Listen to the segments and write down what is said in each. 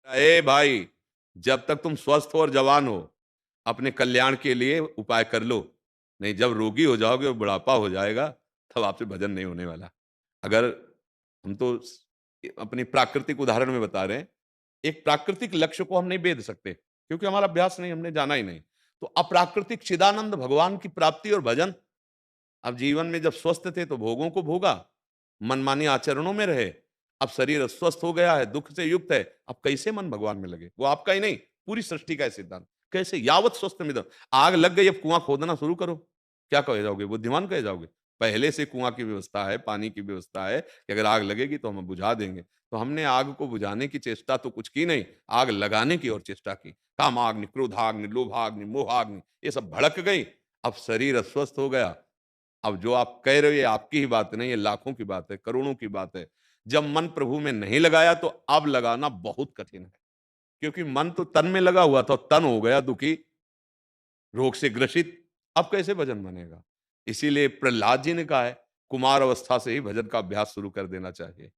ए भाई, जब तक तुम स्वस्थ हो और जवान हो, अपने कल्याण के लिए उपाय कर लो। नहीं, जब रोगी हो जाओगे और बुढ़ापा हो जाएगा, तब आपसे भजन नहीं होने वाला। अगर हम तो अपनी प्राकृतिक उदाहरण में बता रहे हैं, एक प्राकृतिक लक्ष्य को हम नहीं भेद सकते, क्योंकि हमारा अभ्यास नहीं, हमने जाना ही नहीं। तो अप्राकृतिक चिदानंद भगवान की प्राप्ति और भजन। अब जीवन में जब स्वस्थ थे तो भोगों को भोगा, मनमानी आचरणों में रहे। अब शरीर अस्वस्थ हो गया है, दुख से युक्त है, अब कैसे मन भगवान में लगे? वो आपका ही नहीं, पूरी सृष्टि का है सिद्धांत। कैसे? यावत स्वस्थ मिदम। आग लग गई, अब कुआं खोदना शुरू करो। क्या कहे जाओगे? बुद्धिमान कहे जाओगे? पहले से कुआं की व्यवस्था है, पानी की व्यवस्था है कि अगर आग लगेगी तो हम बुझा देंगे। तो हमने आग को बुझाने की चेष्टा तो कुछ की नहीं, आग लगाने की और चेष्टा की। कामाग्नि, क्रोधाग्नि, लोभाग्नि, मोहाग्नि, ये सब भड़क गई। अब शरीर अस्वस्थ हो गया। अब जो आप कह रहे हो ये आपकी ही बात नहीं, ये लाखों की बात है, करोड़ों की बात है। जब मन प्रभु में नहीं लगाया तो अब लगाना बहुत कठिन है, क्योंकि मन तो तन में लगा हुआ था, तन हो गया दुखी, रोग से ग्रसित। अब कैसे भजन बनेगा? इसीलिए प्रहलाद जी ने कहा है, कुमार अवस्था से ही भजन का अभ्यास शुरू कर देना चाहिए।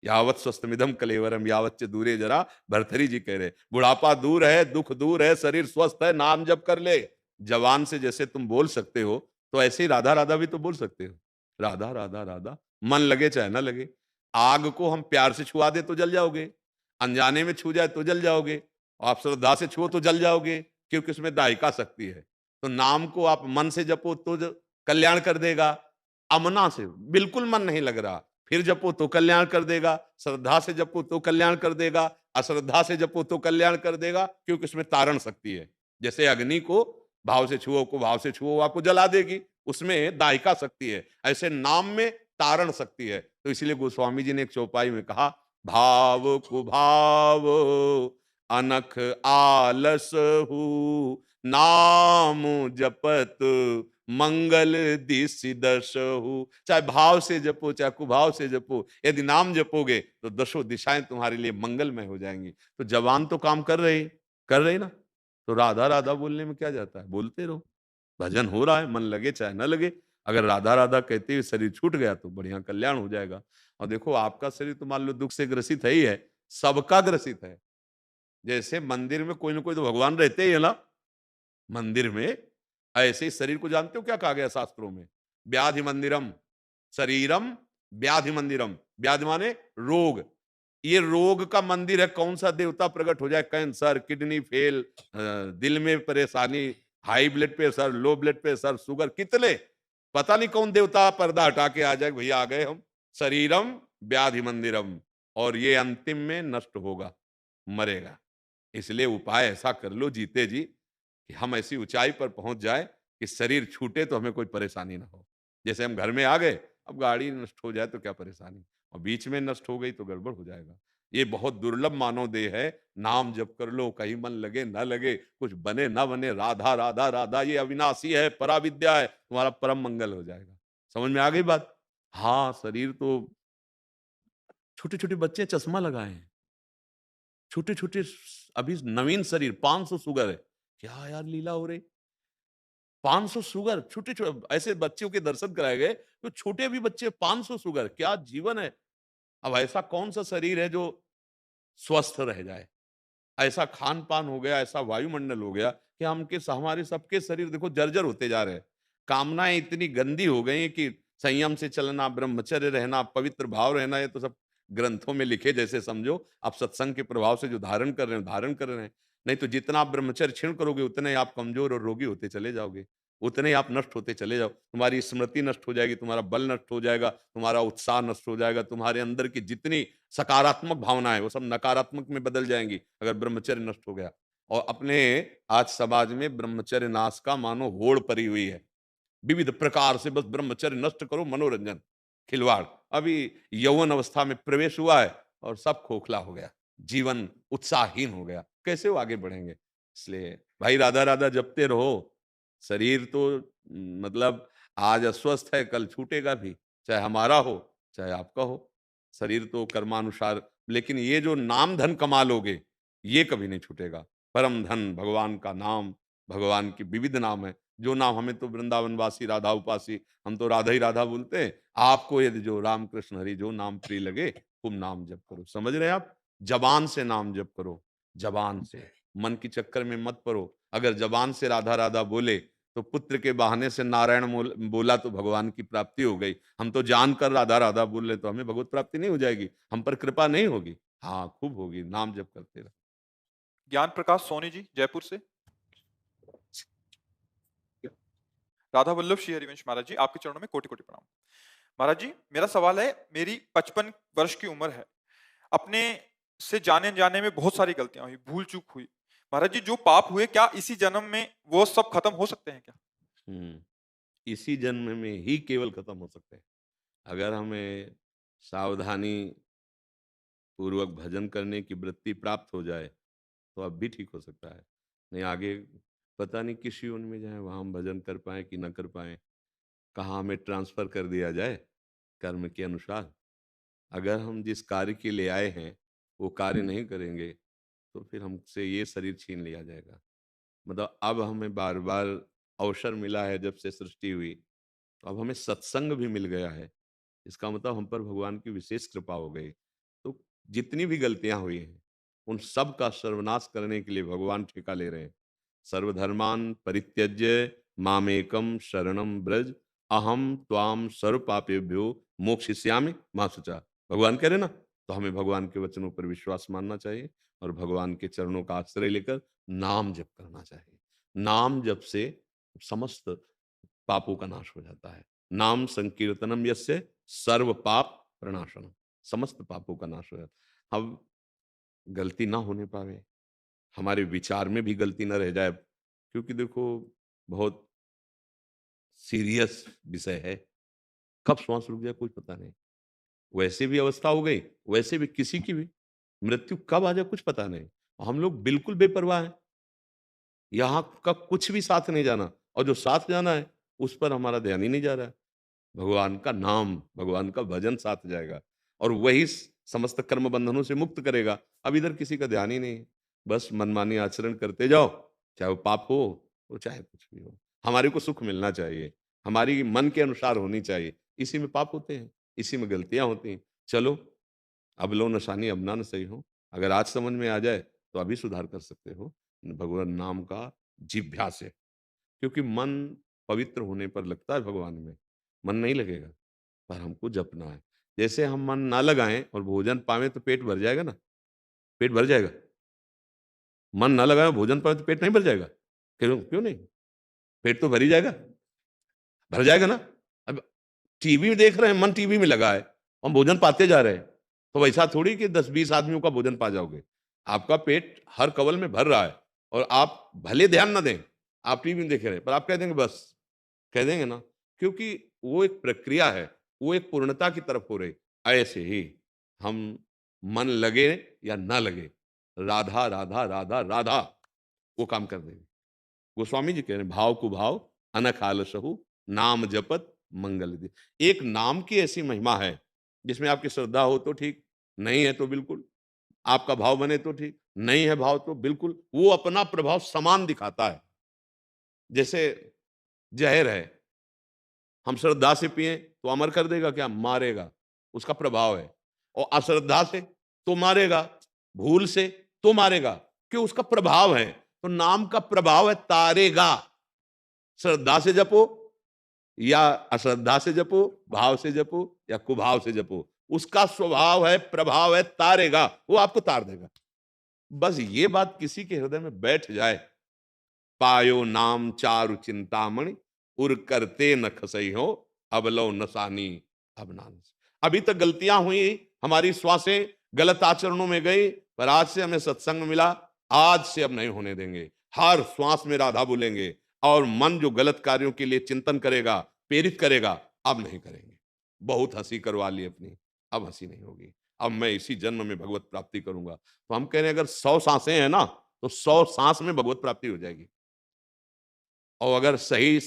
यावत स्वस्थमिदम कलेवरम यावच्च दूरे जरा। भर्तरी जी कह रहे, बुढ़ापा दूर है, दुख दूर है, शरीर स्वस्थ है, नाम जप कर ले। जवान से जैसे तुम बोल सकते हो, तो ऐसे ही राधा राधा भी तो बोल सकते हो। राधा राधा राधा, मन लगे चाहे ना लगे। आग को हम प्यार से छुआ दे तो जल जाओगे, अनजाने में छू जाए तो जल जाओगे, और आप श्रद्धा से छुओ तो जल जाओगे, क्योंकि उसमें दायिका शक्ति है। तो नाम को आप मन से जपो तो कल्याण कर देगा। अमना से बिल्कुल मन नहीं लग रहा, फिर जपो तो कल्याण कर देगा। श्रद्धा से जपो तो कल्याण कर देगा, अश्रद्धा से जपो तो कल्याण कर देगा, क्योंकि उसमें तारण शक्ति है। जैसे अग्नि को भाव से छुओ, को भाव से छुओ, आपको जला देगी, उसमें दायिका शक्ति है। ऐसे नाम में तारण शक्ति है। तो इसलिए गोस्वामी जी ने एक चौपाई में कहा, भाव कुभाव अनख आलस हु, नाम जपत मंगल दिसि दशहु। चाहे भाव से जपो, चाहे कुभाव से जपो, यदि नाम जपोगे तो दशों दिशाएं तुम्हारे लिए मंगलमय हो जाएंगी। तो जवान तो काम कर रहे ना। तो राधा राधा बोलने में क्या जाता है? बोलते रहो, भजन हो रहा है, मन लगे चाहे न लगे। अगर राधा राधा कहते हुए शरीर छूट गया तो बढ़िया कल्याण हो जाएगा। और देखो, आपका शरीर तो मान लो दुख से ग्रसित है ही है, सबका ग्रसित है। जैसे मंदिर में कोई ना कोई तो भगवान रहते ही है ना, मंदिर में ऐसे ही शरीर को जानते हो क्या कहा गया शास्त्रों में? व्याधि मंदिरम शरीरम, व्याधि मंदिरम। व्याधि माने रोग। ये रोग का मंदिर है। कौन सा देवता प्रकट हो जाए? कैंसर, किडनी फेल, दिल में परेशानी, high blood pressure, low blood pressure, sugar, कितने पता नहीं कौन देवता पर्दा हटा के आ जाए, भैया आ गए हम। शरीरम व्याधि मंदिरम। और ये अंतिम में नष्ट होगा, मरेगा। इसलिए उपाय ऐसा कर लो जीते जी, कि हम ऐसी ऊंचाई पर पहुंच जाए कि शरीर छूटे तो हमें कोई परेशानी ना हो। जैसे हम घर में आ गए, अब गाड़ी नष्ट हो जाए तो क्या परेशानी, और बीच में नष्ट हो गई तो गड़बड़ हो जाएगा। ये बहुत दुर्लभ मानव देह है। नाम जप कर लो, कहीं मन लगे ना लगे, कुछ बने ना बने, राधा राधा राधा, ये अविनाशी है, पराविद्या है, तुम्हारा परम मंगल हो जाएगा। समझ में आ गई बात? हाँ, शरीर तो छोटे छोटे बच्चे चश्मा लगाए हैं, छोटे-छोटे अभी नवीन शरीर, 500 शुगर है। क्या यार लीला हो रही? 500 शुगर, छोटे-छोटे ऐसे बच्चों के दर्शन कराए गए, तो छोटे भी बच्चे 500 शुगर, क्या जीवन है? अब ऐसा कौन-सा शरीर है जो स्वस्थ रह जाए? ऐसा खान-पान हो गया, ऐसा वायुमंडल हो गया कि हमारे सबके शरीर देखो जर्जर होते जा रहे हैं। कामनाएँ इतनी गंदी हो गई हैं कि संयम से चलना, ब्रह्मचर्य रहना, पवित्र भाव रहना, ये तो सब ग्रंथों में लिखे जैसे समझो। आप सत्संग के प्रभाव से जो धारण कर रहे हैं, धारण कर रहे हैं। नहीं तो जितना आप ब्रह्मचर्य क्षीण करोगे, उतने ही आप कमज़ोर और रोगी होते चले जाओगे। उतने ही आप नष्ट होते चले जाओ। तुम्हारी स्मृति नष्ट हो जाएगी, तुम्हारा बल नष्ट हो जाएगा, तुम्हारा उत्साह नष्ट हो जाएगा, तुम्हारे अंदर की जितनी सकारात्मक भावनाएं वो सब नकारात्मक में बदल जाएंगी, अगर ब्रह्मचर्य नष्ट हो गया। और अपने आज समाज में ब्रह्मचर्य नाश का मानो होड़ पड़ी हुई है, विविध प्रकार से बस ब्रह्मचर्य नष्ट करो, मनोरंजन, खिलवाड़। अभी यौवन अवस्था में प्रवेश हुआ है और सब खोखला हो गया, जीवन उत्साहहीन हो गया, कैसे वो आगे बढ़ेंगे? इसलिए भाई राधा राधा जपते रहो। शरीर तो मतलब आज अस्वस्थ है, कल छूटेगा भी, चाहे हमारा हो चाहे आपका हो। शरीर तो कर्मानुसार, लेकिन ये जो नाम धन कमा लोगे, ये कभी नहीं छूटेगा। परम धन भगवान का नाम, भगवान के विविध नाम है। जो नाम, हमें तो वृंदावनवासी राधा उपासी, हम तो राधा ही राधा बोलते हैं। आपको यदि जो राम कृष्ण हरि जो नाम प्रिय लगे, खूब नाम जप करो। समझ रहे हैं आप? जबान से नाम जप करो। जबान से। मन के चक्कर में मत पड़ो। अगर जबान से राधा राधा बोले तो पुत्र के बहाने से नारायण बोला तो भगवान की प्राप्ति हो गई। हम तो जानकर राधा राधा बोल रहे तो हमें भगवत प्राप्ति नहीं हो जाएगी, हम पर कृपा नहीं होगी। हाँ, खूब होगी, नाम जप करते रहो। ज्ञान प्रकाश सोनी जी जयपुर से। राधा वल्लभ श्री हरिवंश महाराज जी, आपके चरणों में कोटि कोटि प्रणाम। महाराज जी, मेरा सवाल है, मेरी 55 वर्ष की उम्र है। अपने से जाने जाने में बहुत सारी गलतियां हुई, भूल चूक हुई। महाराज जी, जो पाप हुए, क्या इसी जन्म में वो सब खत्म हो सकते हैं क्या? हम्म, इसी जन्म में ही केवल खत्म हो सकते हैं। अगर हमें सावधानी पूर्वक भजन करने की वृत्ति प्राप्त हो जाए तो अब भी ठीक हो सकता है। नहीं आगे पता नहीं किस योनि में जाए, वहां हम भजन कर पाए कि ना कर पाए, कहाँ हमें ट्रांसफर कर दिया जाए कर्म के अनुसार। अगर हम जिस कार्य के लिए आए हैं वो कार्य नहीं करेंगे तो फिर हमसे ये शरीर छीन लिया जाएगा। मतलब अब हमें बार बार अवसर मिला है, जब से सृष्टि हुई तो अब हमें सत्संग भी मिल गया है। इसका मतलब हम पर भगवान की विशेष कृपा हो गई। तो जितनी भी गलतियां हुई हैं उन सब का सर्वनाश करने के लिए भगवान ठेका ले रहे हैं। सर्वधर्मान परित्यज्य मामेकम शरणम ब्रज, अहम त्वाम सर्व पापेभ्यो मोक्षयिष्यामि मा शुचा। भगवान कह रहे ना, तो हमें भगवान के वचनों पर विश्वास मानना चाहिए और भगवान के चरणों का आश्रय लेकर नाम जप करना चाहिए। नाम जप से समस्त पापों का नाश हो जाता है। नाम संकीर्तनम यस्य सर्व पाप प्रणाशनम, समस्त पापों का नाश हो जाता है। अब गलती ना होने पावे, हमारे विचार में भी गलती ना रह जाए, क्योंकि देखो बहुत सीरियस विषय है। कब श्वास रुक जाए कुछ पता नहीं। वैसे भी अवस्था हो गई, वैसे भी किसी की भी मृत्यु कब आ जाए कुछ पता नहीं। हम लोग बिल्कुल बेपरवाह हैं। यहाँ का कुछ भी साथ नहीं जाना, और जो साथ जाना है उस पर हमारा ध्यान ही नहीं जा रहा है। भगवान का नाम, भगवान का भजन साथ जाएगा और वही समस्त कर्म बंधनों से मुक्त करेगा। अब इधर किसी का ध्यान ही नहीं है। बस मनमानी आचरण करते जाओ, चाहे वो पाप हो वो चाहे कुछ भी हो। हमारे को सुख मिलना चाहिए, हमारी मन के अनुसार होनी चाहिए। इसी में पाप होते हैं, इसी में गलतियां होती हैं। चलो, अब लो नशानी अब ना न सही हो। अगर आज समझ में आ जाए तो अभी सुधार कर सकते हो। भगवान नाम का जिभ्यास है, क्योंकि मन पवित्र होने पर लगता है भगवान में, मन नहीं लगेगा। पर हमको जपना है। जैसे हम मन ना लगाएं और भोजन पावें तो पेट भर जाएगा ना, पेट भर जाएगा। मन ना लगाए भोजन पावे तो पेट नहीं भर जाएगा? क्यों क्यों नहीं? पेट तो भर ही जाएगा, भर जाएगा ना। अब टीवी में देख रहे हैं, मन टीवी में लगा है, हम भोजन पाते जा रहे हैं, तो वैसा थोड़ी कि 10-20 आदमियों का भोजन पा जाओगे। आपका पेट हर कवल में भर रहा है और आप भले ध्यान ना दें, आप टीवी में देख रहे हैं, पर आप कह देंगे बस, कह देंगे ना, क्योंकि वो एक प्रक्रिया है, वो एक पूर्णता की तरफ हो रही। ऐसे ही हम मन लगे या ना लगे, राधा राधा राधा राधा वो काम कर देंगे। गोस्वामी जी कह रहे हैं, भाव को भाव अनख आलसहु नाम जपत मंगल दी। एक नाम की ऐसी महिमा है जिसमें आपकी श्रद्धा हो तो ठीक, नहीं है तो बिल्कुल। आपका भाव बने तो ठीक, नहीं है भाव तो बिल्कुल। वो अपना प्रभाव समान दिखाता है। जैसे जहर है, हम श्रद्धा से पिए तो अमर कर देगा क्या? मारेगा, उसका प्रभाव है। और अश्रद्धा से तो मारेगा, भूल से तो मारेगा, क्यों? उसका प्रभाव है। तो नाम का प्रभाव है तारेगा। श्रद्धा से जपो या अश्रद्धा से जपो, भाव से जपो या कुभाव से जपो, उसका स्वभाव है, प्रभाव है, तारेगा, वो आपको तार देगा। बस ये बात किसी के हृदय में बैठ जाए, पायो नाम चारु चिंतामणि, उर करते न खसई हो, अब लो नसानी अब नान। अभी तक गलतियां हुई, हमारी श्वासें गलत आचरणों में गई, पर आज से हमें सत्संग मिला, आज से अब नहीं होने देंगे। हर श्वास में राधा बोलेंगे और मन जो गलत कार्यों के लिए चिंतन करेगा, प्रेरित करेगा, अब नहीं करेंगे। बहुत हंसी करवा ली अपनी, अब हंसी नहीं होगी। अब मैं इसी जन्म में भगवत प्राप्ति करूंगा। तो हम कह रहे हैं अगर 100 सांसें हैं ना, तो 100 सांस में भगवत प्राप्ति हो जाएगी। और अगर सही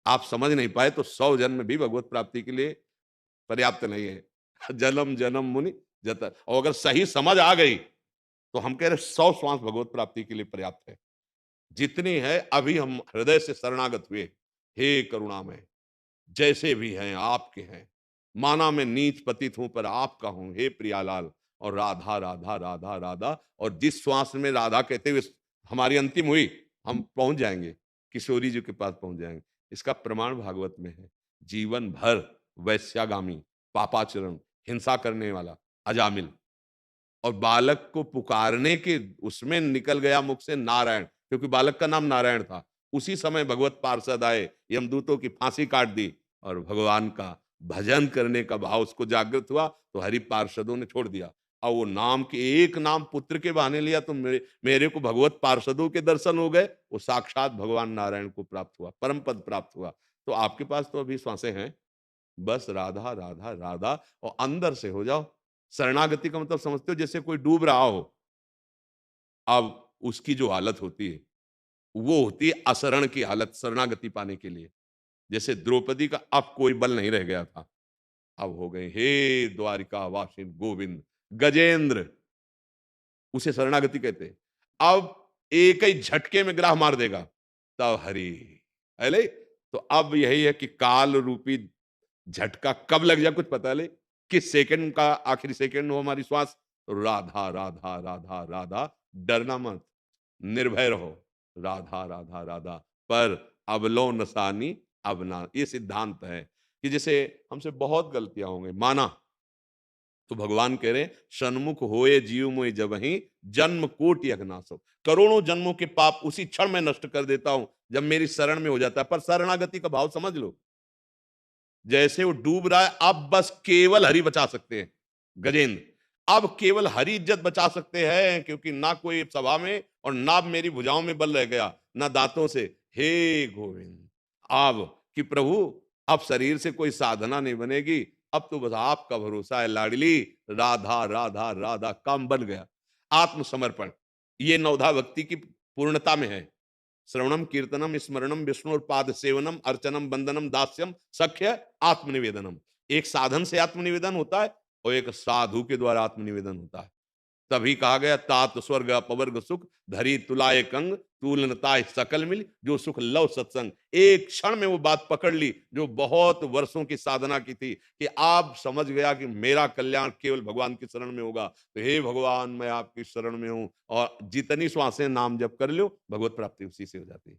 आप समझ नहीं पाए तो 100 जन्म भी भगवत प्राप्ति के लिए पर्याप्त नहीं है। जन्म जन्म मुनि जत। और अगर सही समझ आ गई तो हम कह रहे 100 श्वास भगवत प्राप्ति के लिए पर्याप्त है। जितनी है अभी हम हृदय से शरणागत हुए, हे करुणामय, जैसे भी हैं आपके हैं। माना मैं नीच पतित हूं पर आपका हूं, हे प्रियालाल। और राधा राधा राधा राधा, और जिस श्वास में राधा कहते हुए हमारी अंतिम हुई, हम पहुंच जाएंगे, किशोरी जी के पास पहुंच जाएंगे। इसका प्रमाण भागवत में है। जीवन भर वैश्यागामी, पापाचरण, हिंसा करने वाला अजामिल, और बालक को पुकारने के उसमें निकल गया मुख से नारायण, क्योंकि बालक का नाम नारायण था। उसी समय भगवत पार्षद आए, यमदूतों की फांसी काट दी, और भगवान का भजन करने का भाव उसको जागृत हुआ, तो हरि पार्षदों ने छोड़ दिया। और वो नाम के एक नाम पुत्र के बहाने लिया, तो मेरे को भगवत पार्षदों के दर्शन हो गए, वो साक्षात भगवान नारायण को प्राप्त हुआ, परम पद प्राप्त हुआ। तो आपके पास तो अभी सांसें हैं, बस राधा राधा राधा, और अंदर से हो जाओ। शरणागति का मतलब समझते हो, जैसे कोई डूब रहा हो, अब उसकी जो हालत होती है, वो होती है असरण की हालत शरणागति पाने के लिए। जैसे द्रौपदी का अब कोई बल नहीं रह गया था, अब हो गए हे द्वारिका वासिन गोविंद गजेंद्र, उसे शरणागति कहते हैं। अब एक ही झटके में ग्राह मार देगा, तब हरि, अले तो अब यही है कि काल रूपी झटका कब लग जाए कुछ पता नहीं, किस सेकंड का आखिरी सेकंड हो हमारी श्वास। तो राधा राधा राधा राधा, डरना मत, निर्भय रहो, राधा राधा राधा, पर अबलो नसानी अबना, ये सिद्धांत है कि जैसे हमसे बहुत गलतियां होंगी, माना, तो भगवान कह रहे हैं सन्मुख होए जीव मोय जबहि, जन्म कोटि अघनासो, करोड़ों जन्मों के पाप उसी क्षण में नष्ट कर देता हूं जब मेरी शरण में हो जाता है। पर शरणागति का भाव समझ लो, जैसे वो डूब रहा है, अब बस केवल हरि बचा सकते हैं गजेंद्र, अब केवल हरि इज्जत बचा सकते हैं, क्योंकि ना कोई सभा में और ना मेरी भुजाओं में बल रह गया, ना दांतों से। हे गोविंद, अब कि प्रभु, अब शरीर से कोई साधना नहीं बनेगी, अब तो बस आपका भरोसा है लाडली, राधा राधा राधा, काम बन गया। आत्मसमर्पण, ये नवधा भक्ति की पूर्णता में है। श्रवणम कीर्तनम स्मरणम विष्णु पाद सेवनम अर्चनम वंदनम दास्यम सख्य आत्मनिवेदनम, एक साधन से आत्मनिवेदन होता है, और एक साधु के द्वारा आत्मनिवेदन होता है। तभी कहा गया तात स्वर्ग अपवर्ग सुख, धरी तुलाए कंग तुलनता सकल मिल, जो सुख लव सत्संग। एक क्षण में वो बात पकड़ ली जो बहुत वर्षों की साधना की थी, कि आप समझ गया कि मेरा कल्याण केवल भगवान की शरण में होगा। तो हे भगवान, मैं आपकी शरण में हूं, और जितनी श्वासें नाम जप कर लो, भगवत प्राप्ति उसी से हो जाती है।